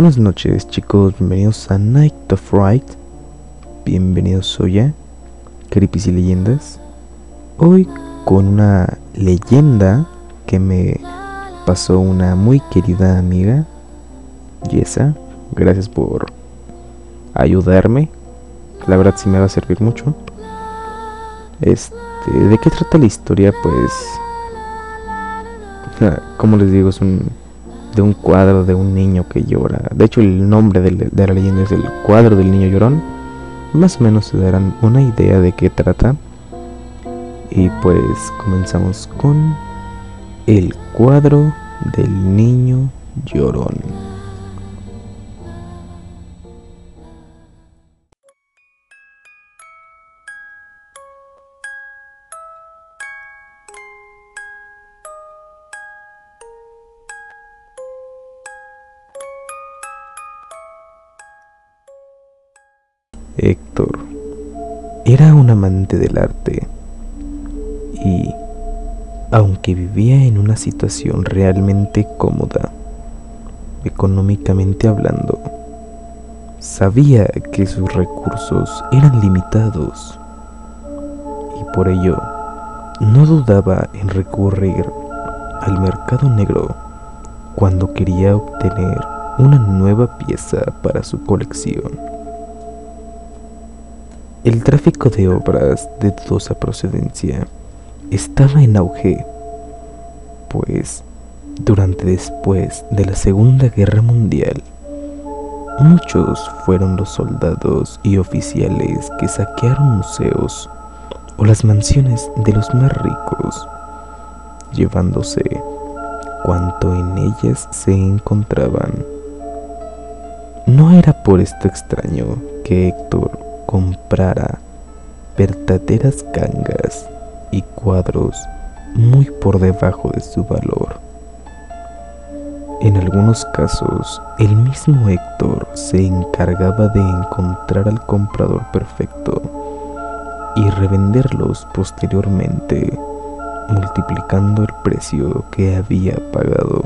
Buenas noches, chicos, bienvenidos a Night of Fright. Bienvenidos hoy a Creepies y Leyendas. Hoy con una leyenda que me pasó una muy querida amiga, Yesa. Gracias por ayudarme. La verdad sí me va a servir mucho. ¿De qué trata la historia? Pues, como les digo, es de un cuadro de un niño que llora. De hecho, el nombre de la leyenda es el cuadro del niño llorón. Más o menos se darán una idea de qué trata. Y pues comenzamos con el cuadro del niño llorón. Héctor era un amante del arte y, aunque vivía en una situación realmente cómoda, económicamente hablando, sabía que sus recursos eran limitados y por ello no dudaba en recurrir al mercado negro cuando quería obtener una nueva pieza para su colección. El tráfico de obras de dudosa procedencia estaba en auge, pues después de la Segunda Guerra Mundial, muchos fueron los soldados y oficiales que saquearon museos o las mansiones de los más ricos, llevándose cuanto en ellas se encontraban. No era por esto extraño que Héctor comprara verdaderas gangas y cuadros muy por debajo de su valor. En algunos casos, el mismo Héctor se encargaba de encontrar al comprador perfecto y revenderlos posteriormente, multiplicando el precio que había pagado.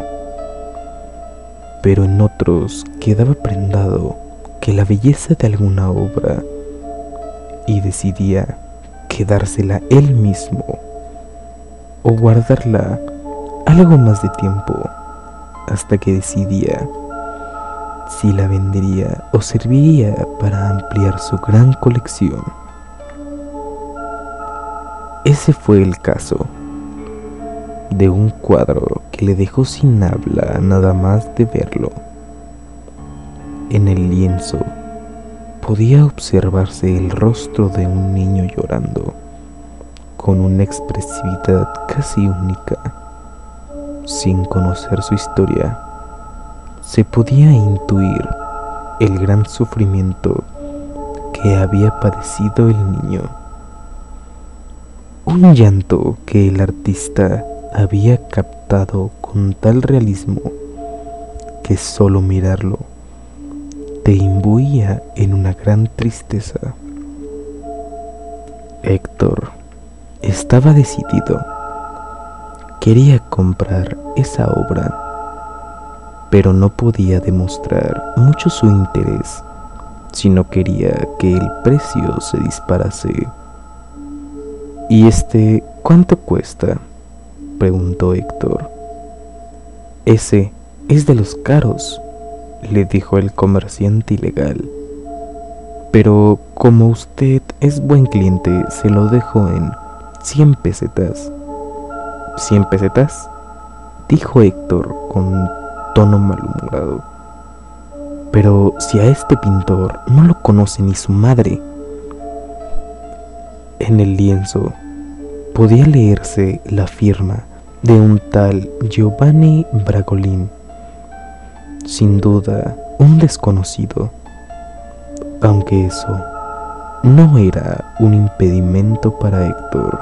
Pero en otros quedaba prendado que la belleza de alguna obra y decidía quedársela él mismo o guardarla algo más de tiempo hasta que decidía si la vendería o serviría para ampliar su gran colección. Ese fue el caso de un cuadro que le dejó sin habla nada más de verlo. En el lienzo podía observarse el rostro de un niño llorando, con una expresividad casi única. Sin conocer su historia, se podía intuir el gran sufrimiento que había padecido el niño. Un llanto que el artista había captado con tal realismo que solo mirarlo te imbuía en una gran tristeza. Héctor estaba decidido. Quería comprar esa obra, pero no podía demostrar mucho su interés si no quería que el precio se disparase. ¿Y cuánto cuesta?, preguntó Héctor. Ese es de los caros, le dijo el comerciante ilegal. Pero como usted es buen cliente, se lo dejo en 100 pesetas. ¿100 pesetas? Dijo Héctor con tono malhumorado. Pero si a este pintor no lo conoce ni su madre. En el lienzo podía leerse la firma de un tal Giovanni Bragolin, sin duda un desconocido, aunque eso no era un impedimento para Héctor,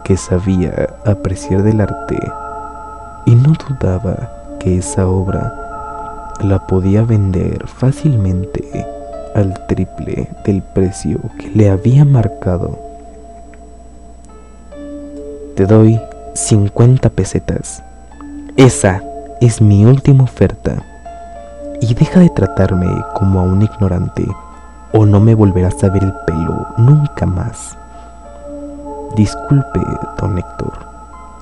que sabía apreciar del arte y no dudaba que esa obra la podía vender fácilmente al triple del precio que le había marcado. Te doy 50 pesetas. Esa es mi última oferta. y deja de tratarme como a un ignorante o no me volverás a ver el pelo nunca más. Disculpe, don Héctor,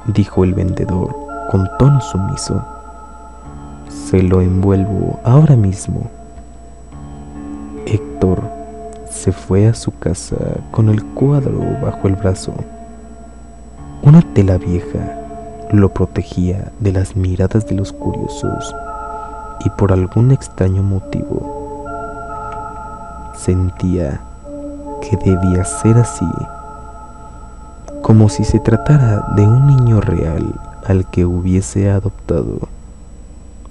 dijo el vendedor con tono sumiso. Se lo envuelvo ahora mismo. Héctor se fue a su casa con el cuadro bajo el brazo. Una tela vieja lo protegía de las miradas de los curiosos y por algún extraño motivo sentía que debía ser así, como si se tratara de un niño real al que hubiese adoptado.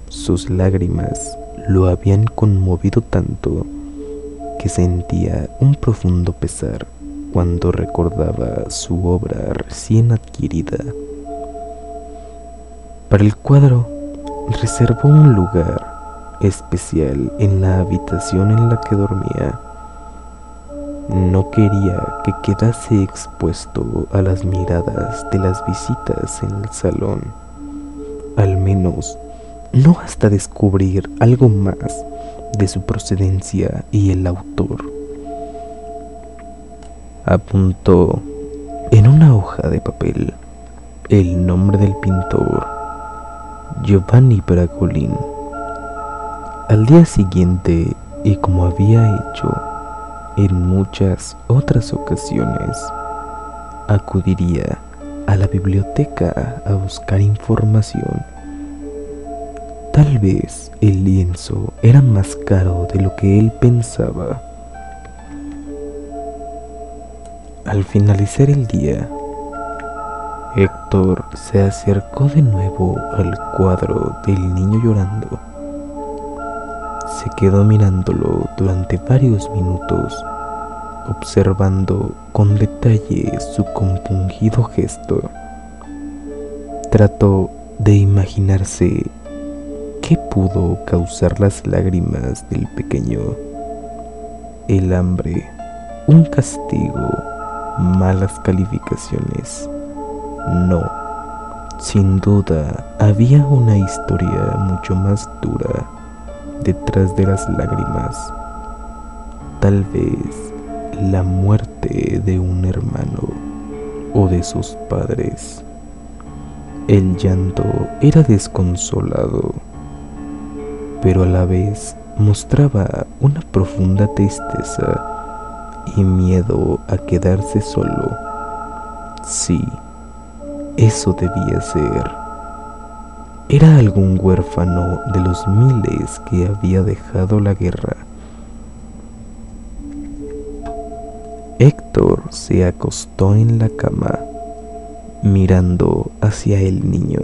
Sus lágrimas lo habían conmovido tanto que sentía un profundo pesar cuando recordaba su obra recién adquirida. Para el cuadro reservó un lugar especial en la habitación en la que dormía. No quería que quedase expuesto a las miradas de las visitas en el salón, al menos no hasta descubrir algo más de su procedencia y el autor. Apuntó en una hoja de papel el nombre del pintor, Giovanni Bragolin. Al día siguiente, y como había hecho en muchas otras ocasiones, acudiría a la biblioteca a buscar información. Tal vez el lienzo era más caro de lo que él pensaba. Al finalizar el día, Héctor se acercó de nuevo al cuadro del niño llorando. Se quedó mirándolo durante varios minutos, observando con detalle su compungido gesto. Trató de imaginarse qué pudo causar las lágrimas del pequeño. El hambre, un castigo, malas calificaciones. No, sin duda había una historia mucho más dura detrás de las lágrimas. Tal vez la muerte de un hermano o de sus padres. El llanto era desconsolado, pero a la vez mostraba una profunda tristeza y miedo a quedarse solo. Sí, eso debía ser. Era algún huérfano de los miles que había dejado la guerra. Héctor se acostó en la cama, mirando hacia el niño,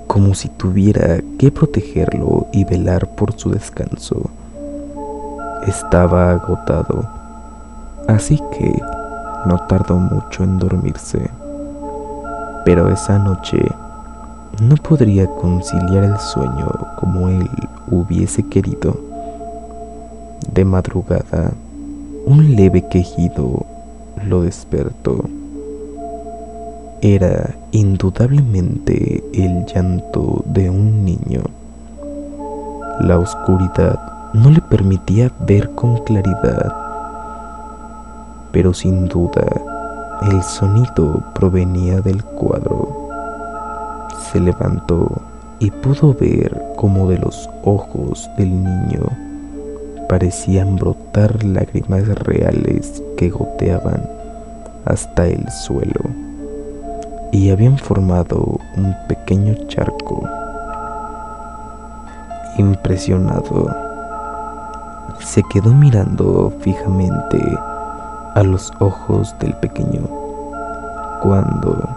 como si tuviera que protegerlo y velar por su descanso. Estaba agotado, así que no tardó mucho en dormirse. Pero esa noche no podría conciliar el sueño como él hubiese querido. De madrugada, un leve quejido lo despertó. Era indudablemente el llanto de un niño. La oscuridad no le permitía ver con claridad, pero sin duda el sonido provenía del cuadro. Se levantó y pudo ver cómo de los ojos del niño parecían brotar lágrimas reales que goteaban hasta el suelo y habían formado un pequeño charco. Impresionado, se quedó mirando fijamente a los ojos del pequeño cuando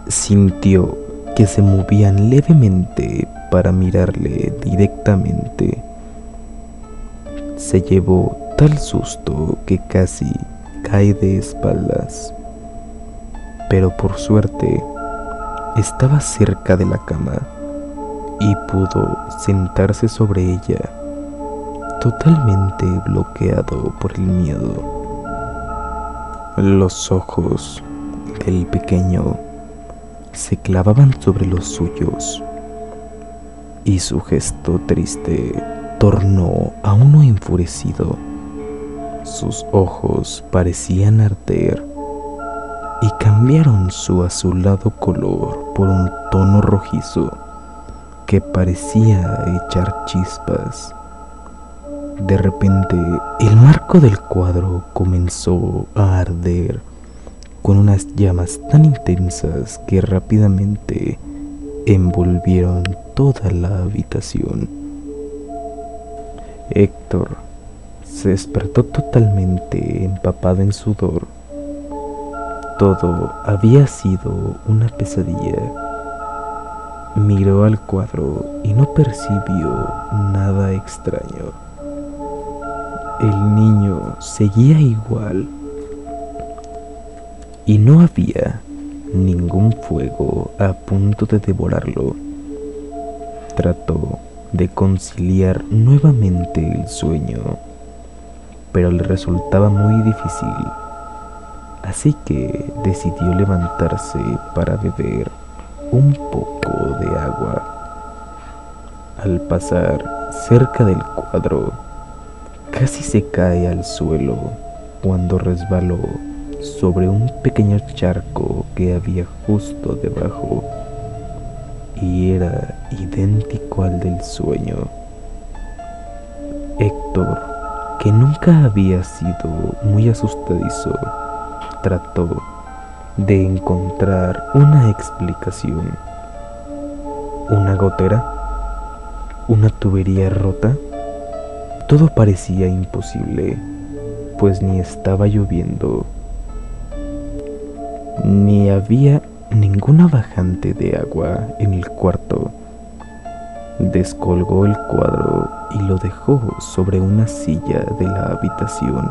sintió que se movían levemente para mirarle directamente. Se llevó tal susto que casi cae de espaldas, pero por suerte estaba cerca de la cama y pudo sentarse sobre ella, totalmente bloqueado por el miedo. Los ojos del pequeño se clavaban sobre los suyos y su gesto triste tornó a uno enfurecido. Sus ojos parecían arder y cambiaron su azulado color por un tono rojizo que parecía echar chispas. De repente, el marco del cuadro comenzó a arder con unas llamas tan intensas que rápidamente envolvieron toda la habitación. Héctor se despertó totalmente empapado en sudor. Todo había sido una pesadilla. Miró al cuadro y no percibió nada extraño. El niño seguía igual y no había ningún fuego a punto de devorarlo. Trató de conciliar nuevamente el sueño, pero le resultaba muy difícil, así que decidió levantarse para beber un poco de agua. Al pasar cerca del cuadro, casi se cae al suelo cuando resbaló sobre un pequeño charco que había justo debajo y era idéntico al del sueño. Héctor, que nunca había sido muy asustadizo, trató de encontrar una explicación. ¿Una gotera? ¿Una tubería rota? Todo parecía imposible, pues ni estaba lloviendo, ni había ninguna bajante de agua en el cuarto. Descolgó el cuadro y lo dejó sobre una silla de la habitación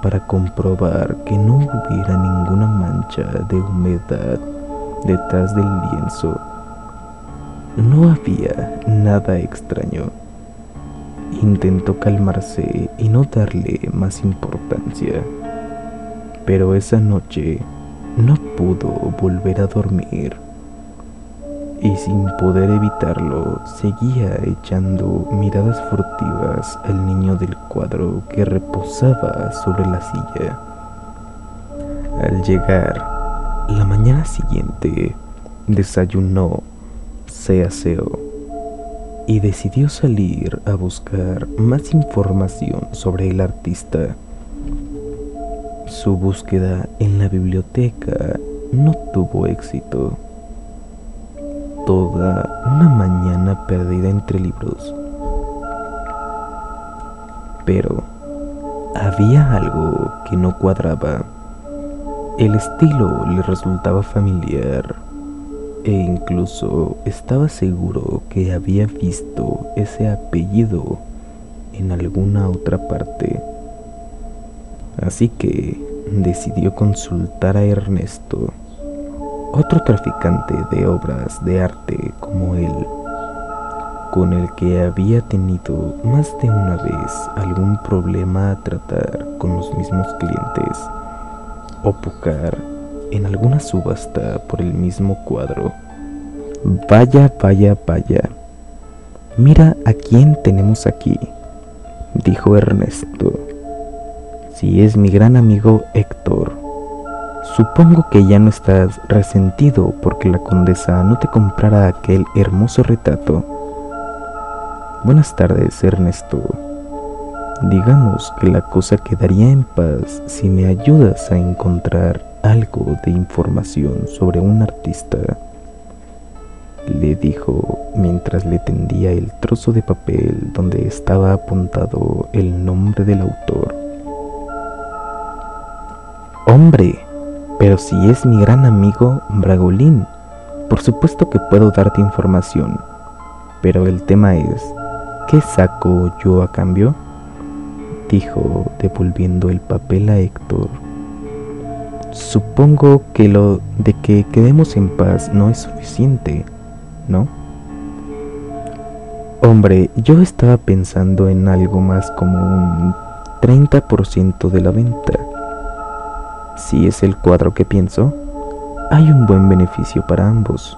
para comprobar que no hubiera ninguna mancha de humedad detrás del lienzo. No había nada extraño. Intentó calmarse y no darle más importancia, pero esa noche no pudo volver a dormir y sin poder evitarlo seguía echando miradas furtivas al niño del cuadro que reposaba sobre la silla. Al llegar la mañana siguiente, desayunó, se aseó y decidió salir a buscar más información sobre el artista. Su búsqueda en la biblioteca no tuvo éxito. Toda una mañana perdida entre libros. Pero había algo que no cuadraba. El estilo le resultaba familiar e incluso estaba seguro que había visto ese apellido en alguna otra parte. Así que decidió consultar a Ernesto, otro traficante de obras de arte como él, con el que había tenido más de una vez algún problema a tratar con los mismos clientes o pujar en alguna subasta por el mismo cuadro. Vaya, vaya, vaya. Mira a quién tenemos aquí, dijo Ernesto. Si es mi gran amigo Héctor. Supongo que ya no estás resentido porque la condesa no te comprara aquel hermoso retrato. Buenas tardes, Ernesto. Digamos que la cosa quedaría en paz si me ayudas a encontrar algo de información sobre un artista, le dijo mientras le tendía el trozo de papel donde estaba apuntado el nombre del autor. Hombre, pero si es mi gran amigo Bragolín, por supuesto que puedo darte información, pero el tema es, ¿qué saco yo a cambio?, dijo devolviendo el papel a Héctor. Supongo que lo de que quedemos en paz no es suficiente, ¿no? Hombre, yo estaba pensando en algo más como un 30% de la venta. Si es el cuadro que pienso, hay un buen beneficio para ambos.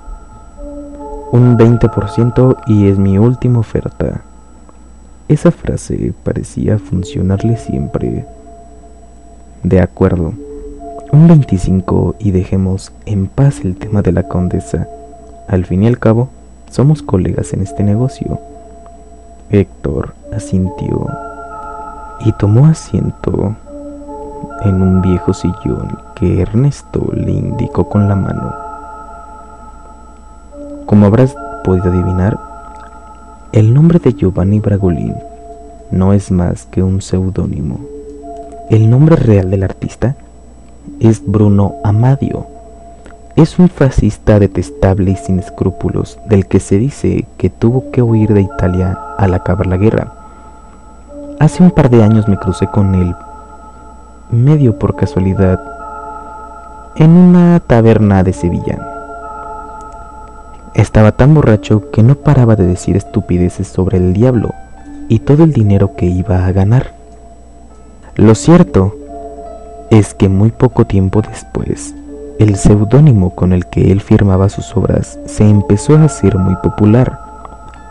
Un 20% y es mi última oferta. Esa frase parecía funcionarle siempre. De acuerdo, un 25 y dejemos en paz el tema de la condesa. Al fin y al cabo, somos colegas en este negocio. Héctor asintió y tomó asiento en un viejo sillón que Ernesto le indicó con la mano. Como habrás podido adivinar, el nombre de Giovanni Bragolin no es más que un seudónimo. El nombre real del artista es Bruno Amadio. Es un fascista detestable y sin escrúpulos, del que se dice que tuvo que huir de Italia al acabar la guerra. Hace un par de años me crucé con él, medio por casualidad, en una taberna de Sevilla. Estaba tan borracho que no paraba de decir estupideces sobre el diablo y todo el dinero que iba a ganar. Lo cierto es que muy poco tiempo después, el seudónimo con el que él firmaba sus obras se empezó a hacer muy popular,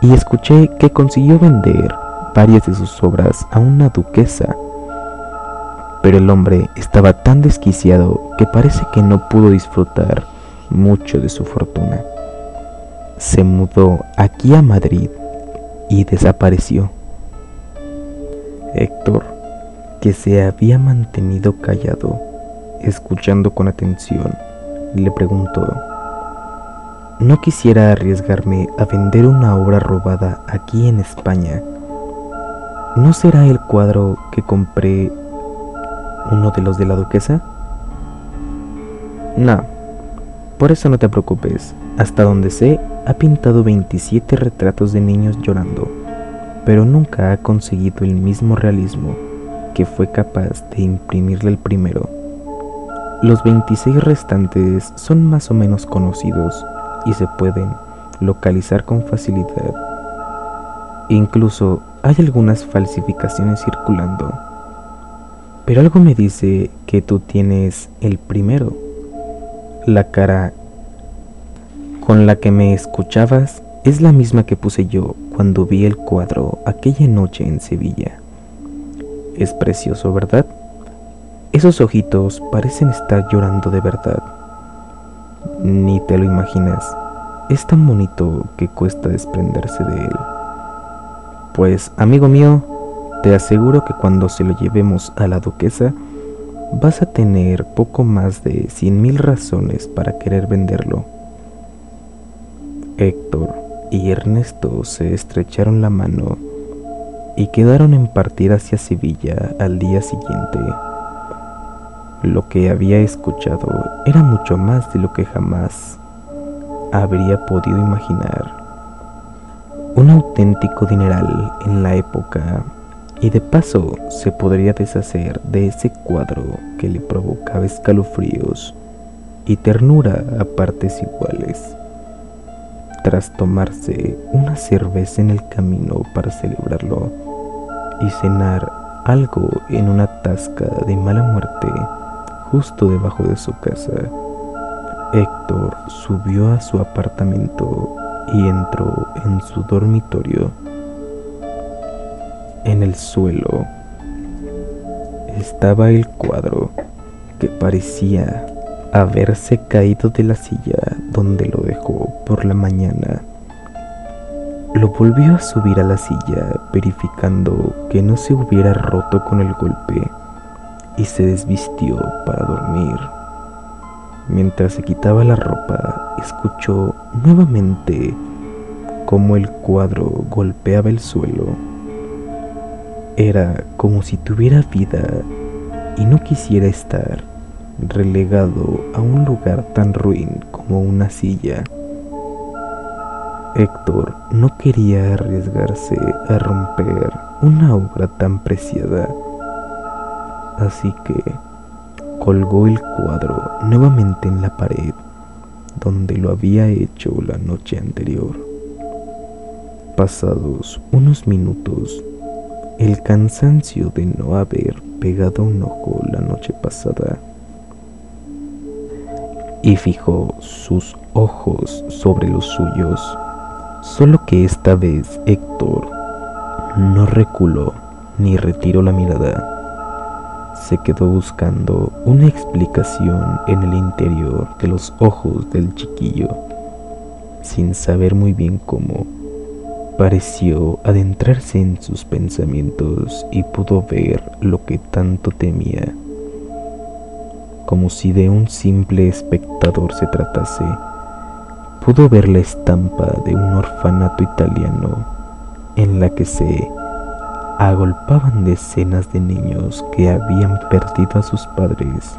y escuché que consiguió vender varias de sus obras a una duquesa. Pero el hombre estaba tan desquiciado que parece que no pudo disfrutar mucho de su fortuna. Se mudó aquí a Madrid y desapareció. Héctor, que se había mantenido callado, escuchando con atención, le preguntó: no quisiera arriesgarme a vender una obra robada aquí en España. ¿No será el cuadro que compré uno de los de la duquesa? No, por eso no te preocupes. Hasta donde sé, ha pintado 27 retratos de niños llorando, pero nunca ha conseguido el mismo realismo que fue capaz de imprimirle el primero. Los 26 restantes son más o menos conocidos y se pueden localizar con facilidad. Incluso hay algunas falsificaciones circulando. Pero algo me dice que tú tienes el primero. La cara con la que me escuchabas es la misma que puse yo cuando vi el cuadro aquella noche en Sevilla. Es precioso, ¿verdad? Esos ojitos parecen estar llorando de verdad. Ni te lo imaginas. Es tan bonito que cuesta desprenderse de él. Pues, amigo mío, te aseguro que cuando se lo llevemos a la duquesa, vas a tener poco más de 100,000 razones para querer venderlo. Héctor y Ernesto se estrecharon la mano y quedaron en partir hacia Sevilla al día siguiente. Lo que había escuchado era mucho más de lo que jamás habría podido imaginar. Un auténtico dineral en la época, y de paso se podría deshacer de ese cuadro que le provocaba escalofríos y ternura a partes iguales. Tras tomarse una cerveza en el camino para celebrarlo y cenar algo en una tasca de mala muerte justo debajo de su casa, Héctor subió a su apartamento y entró en su dormitorio. En el suelo estaba el cuadro que parecía haberse caído de la silla donde lo dejó por la mañana. Lo volvió a subir a la silla, verificando que no se hubiera roto con el golpe, y se desvistió para dormir. Mientras se quitaba la ropa, escuchó nuevamente cómo el cuadro golpeaba el suelo. Era como si tuviera vida y no quisiera estar relegado a un lugar tan ruin como una silla. Héctor no quería arriesgarse a romper una obra tan preciada, así que colgó el cuadro nuevamente en la pared donde lo había hecho la noche anterior. Pasados unos minutos, el cansancio de no haber pegado un ojo la noche pasada, y fijó sus ojos sobre los suyos, Solo que esta vez Héctor no reculó ni retiró la mirada. Se quedó buscando una explicación en el interior de los ojos del chiquillo, sin saber muy bien cómo. Pareció adentrarse en sus pensamientos y pudo ver lo que tanto temía. Como si de un simple espectador se tratase, pudo ver la estampa de un orfanato italiano en la que se agolpaban decenas de niños que habían perdido a sus padres.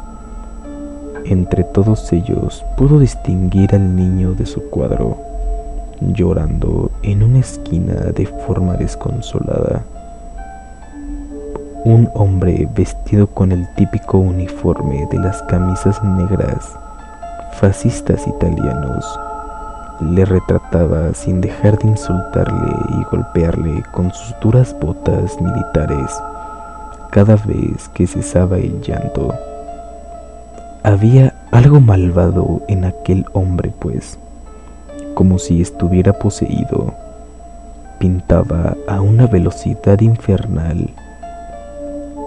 Entre todos ellos pudo distinguir al niño de su cuadro, llorando en una esquina de forma desconsolada. Un hombre vestido con el típico uniforme de las camisas negras fascistas italianos le retrataba sin dejar de insultarle y golpearle con sus duras botas militares cada vez que cesaba el llanto. Había algo malvado en aquel hombre, pues, como si estuviera poseído, pintaba a una velocidad infernal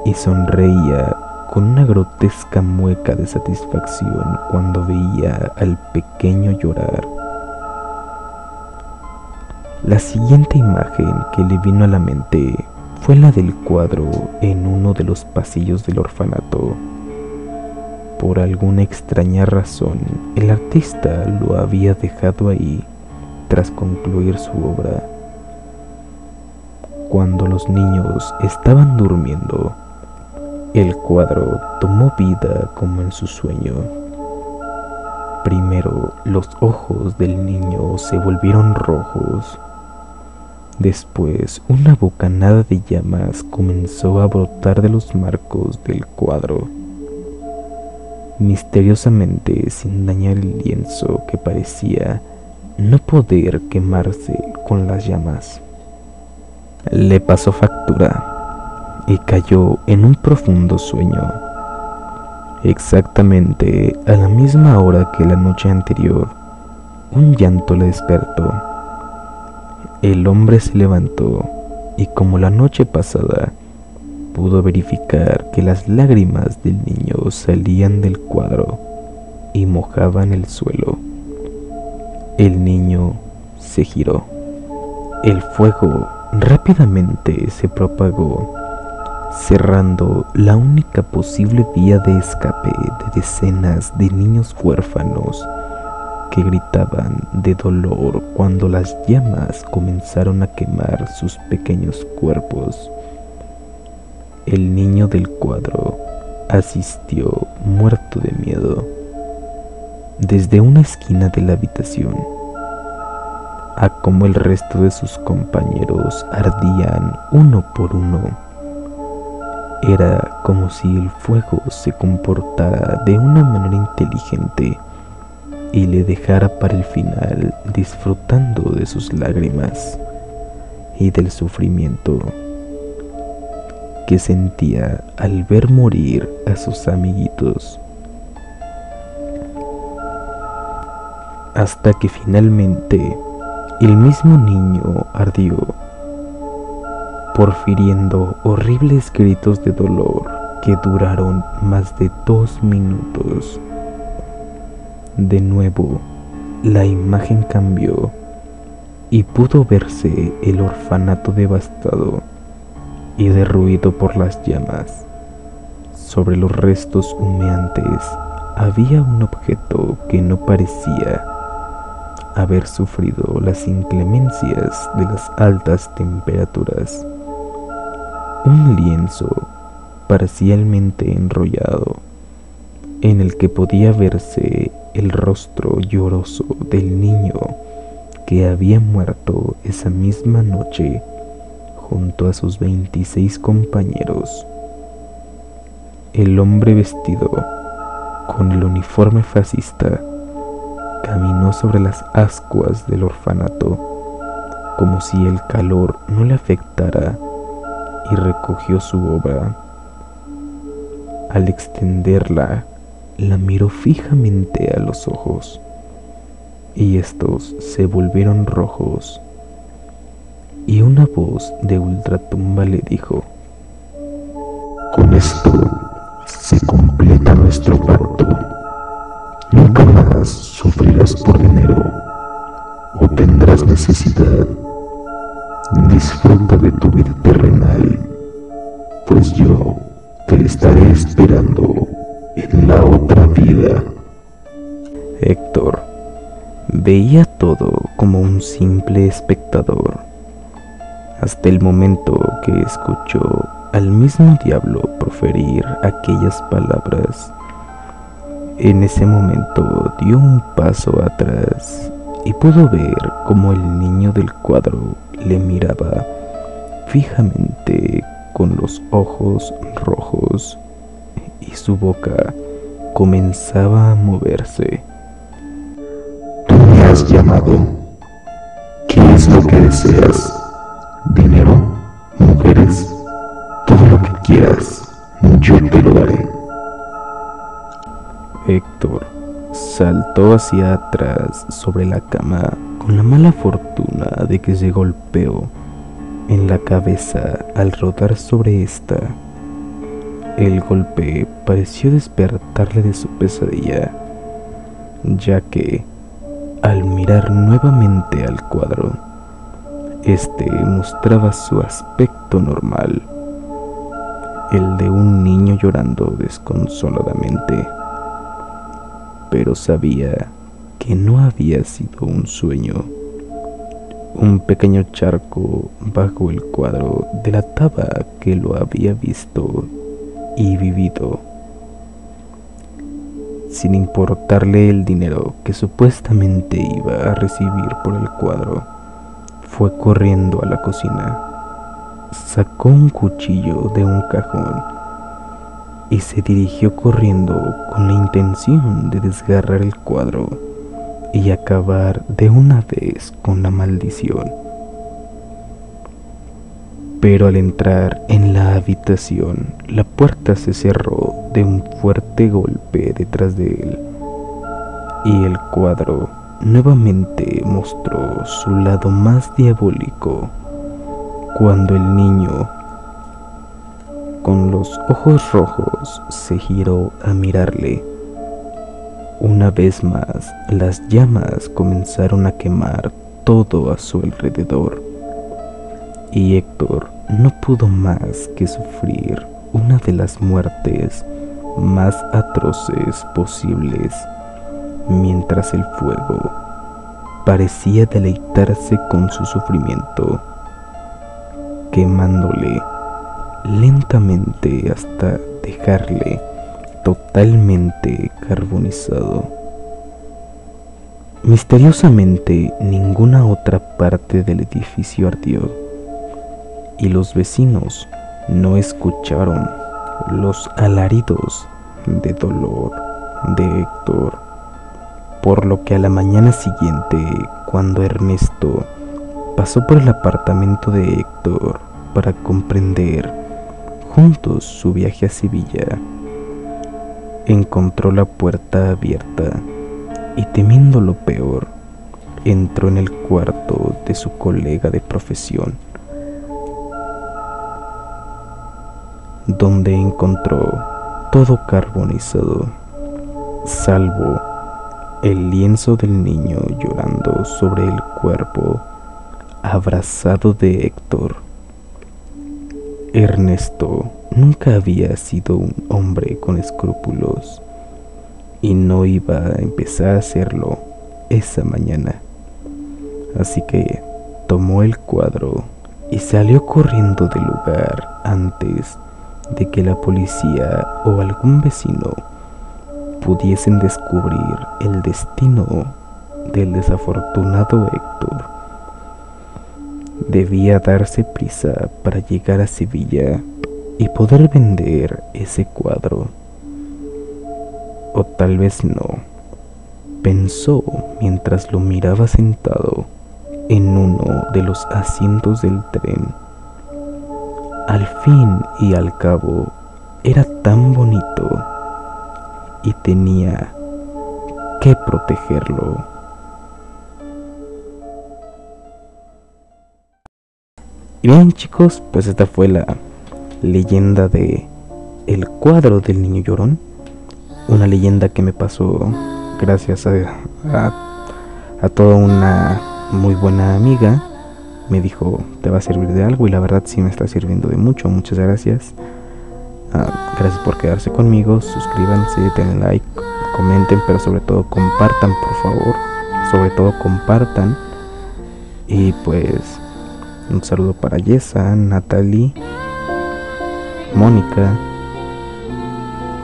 y sonreía con una grotesca mueca de satisfacción cuando veía al pequeño llorar. La siguiente imagen que le vino a la mente fue la del cuadro en uno de los pasillos del orfanato. Por alguna extraña razón, el artista lo había dejado ahí tras concluir su obra. Cuando los niños estaban durmiendo, el cuadro tomó vida como en su sueño. Primero, los ojos del niño se volvieron rojos. Después, una bocanada de llamas comenzó a brotar de los marcos del cuadro, misteriosamente sin dañar el lienzo que parecía no poder quemarse con las llamas. Le pasó factura y cayó en un profundo sueño. Exactamente a la misma hora que la noche anterior, un llanto le despertó. El hombre se levantó y, como la noche pasada, pudo verificar que las lágrimas del niño salían del cuadro y mojaban el suelo. El niño se giró. El fuego rápidamente se propagó, cerrando la única posible vía de escape de decenas de niños huérfanos que gritaban de dolor cuando las llamas comenzaron a quemar sus pequeños cuerpos. El niño del cuadro asistió muerto de miedo desde una esquina de la habitación a cómo el resto de sus compañeros ardían uno por uno. Era como si el fuego se comportara de una manera inteligente y le dejara para el final disfrutando de sus lágrimas y del sufrimiento que sentía al ver morir a sus amiguitos, hasta que finalmente el mismo niño ardió, profiriendo horribles gritos de dolor que duraron más de 2 minutos. De nuevo, la imagen cambió y pudo verse el orfanato devastado y derruido por las llamas. Sobre los restos humeantes había un objeto que no parecía haber sufrido las inclemencias de las altas temperaturas. Un lienzo parcialmente enrollado en el que podía verse el rostro lloroso del niño que había muerto esa misma noche junto a sus 26 compañeros. El hombre vestido con el uniforme fascista caminó sobre las ascuas del orfanato como si el calor no le afectara y recogió su obra. Al extenderla, la miró fijamente a los ojos y estos se volvieron rojos, y una voz de ultratumba le dijo: con esto se completa nuestro pacto. Nunca más sufrirás por dinero o tendrás necesidad. Disfruta de tu vida terrenal, pues yo te estaré esperando en la otra vida. Héctor veía todo como un simple espectador, hasta el momento que escuchó al mismo diablo proferir aquellas palabras. En ese momento dio un paso atrás y pudo ver cómo el niño del cuadro le miraba fijamente con los ojos rojos y su boca comenzaba a moverse. Tú me has llamado. ¿Qué es lo que deseas? ¿Dinero? ¿Mujeres? Todo lo que quieras, yo te lo daré. Héctor saltó hacia atrás sobre la cama con la mala fortuna de que se golpeó en la cabeza al rodar sobre esta. El golpe pareció despertarle de su pesadilla, ya que, al mirar nuevamente al cuadro, este mostraba su aspecto normal, el de un niño llorando desconsoladamente. Pero sabía que no había sido un sueño. Un pequeño charco bajo el cuadro delataba que lo había visto y vivido. Sin importarle el dinero que supuestamente iba a recibir por el cuadro, fue corriendo a la cocina, sacó un cuchillo de un cajón y se dirigió corriendo con la intención de desgarrar el cuadro y acabar de una vez con la maldición. Pero al entrar en la habitación, la puerta se cerró de un fuerte golpe detrás de él, y el cuadro nuevamente mostró su lado más diabólico cuando el niño, con los ojos rojos, se giró a mirarle. Una vez más, las llamas comenzaron a quemar todo a su alrededor, y Héctor no pudo más que sufrir una de las muertes más atroces posibles, mientras el fuego parecía deleitarse con su sufrimiento, quemándole lentamente hasta dejarle totalmente carbonizado. Misteriosamente, ninguna otra parte del edificio ardió, y los vecinos no escucharon los alaridos de dolor de Héctor, por lo que a la mañana siguiente, cuando Ernesto pasó por el apartamento de Héctor para comprender juntos su viaje a Sevilla, encontró la puerta abierta y, temiendo lo peor, entró en el cuarto de su colega de profesión, donde encontró todo carbonizado, salvo el lienzo del niño llorando sobre el cuerpo abrazado de Héctor. Ernesto nunca había sido un hombre con escrúpulos y no iba a empezar a hacerlo esa mañana, así que tomó el cuadro y salió corriendo del lugar antes de que la policía o algún vecino pudiesen descubrir el destino del desafortunado Héctor. Debía darse prisa para llegar a Sevilla y poder vender ese cuadro. O tal vez no, pensó mientras lo miraba sentado en uno de los asientos del tren. Al fin y al cabo, era tan bonito y tenía que protegerlo. Y bien, chicos, pues esta fue la leyenda de el cuadro del niño llorón. Una leyenda que me pasó gracias a toda una muy buena amiga. Me dijo, te va a servir de algo, y la verdad sí me está sirviendo de mucho. Muchas gracias. Gracias por quedarse conmigo. Suscríbanse, denle like, comenten, pero sobre todo compartan, por favor. Sobre todo compartan. Y pues un saludo para Yesa, Natalie, Mónica,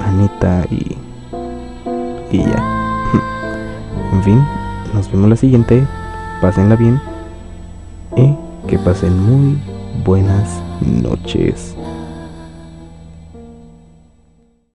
Anita y ya. En fin, nos vemos la siguiente. Pásenla bien y que pasen muy buenas noches.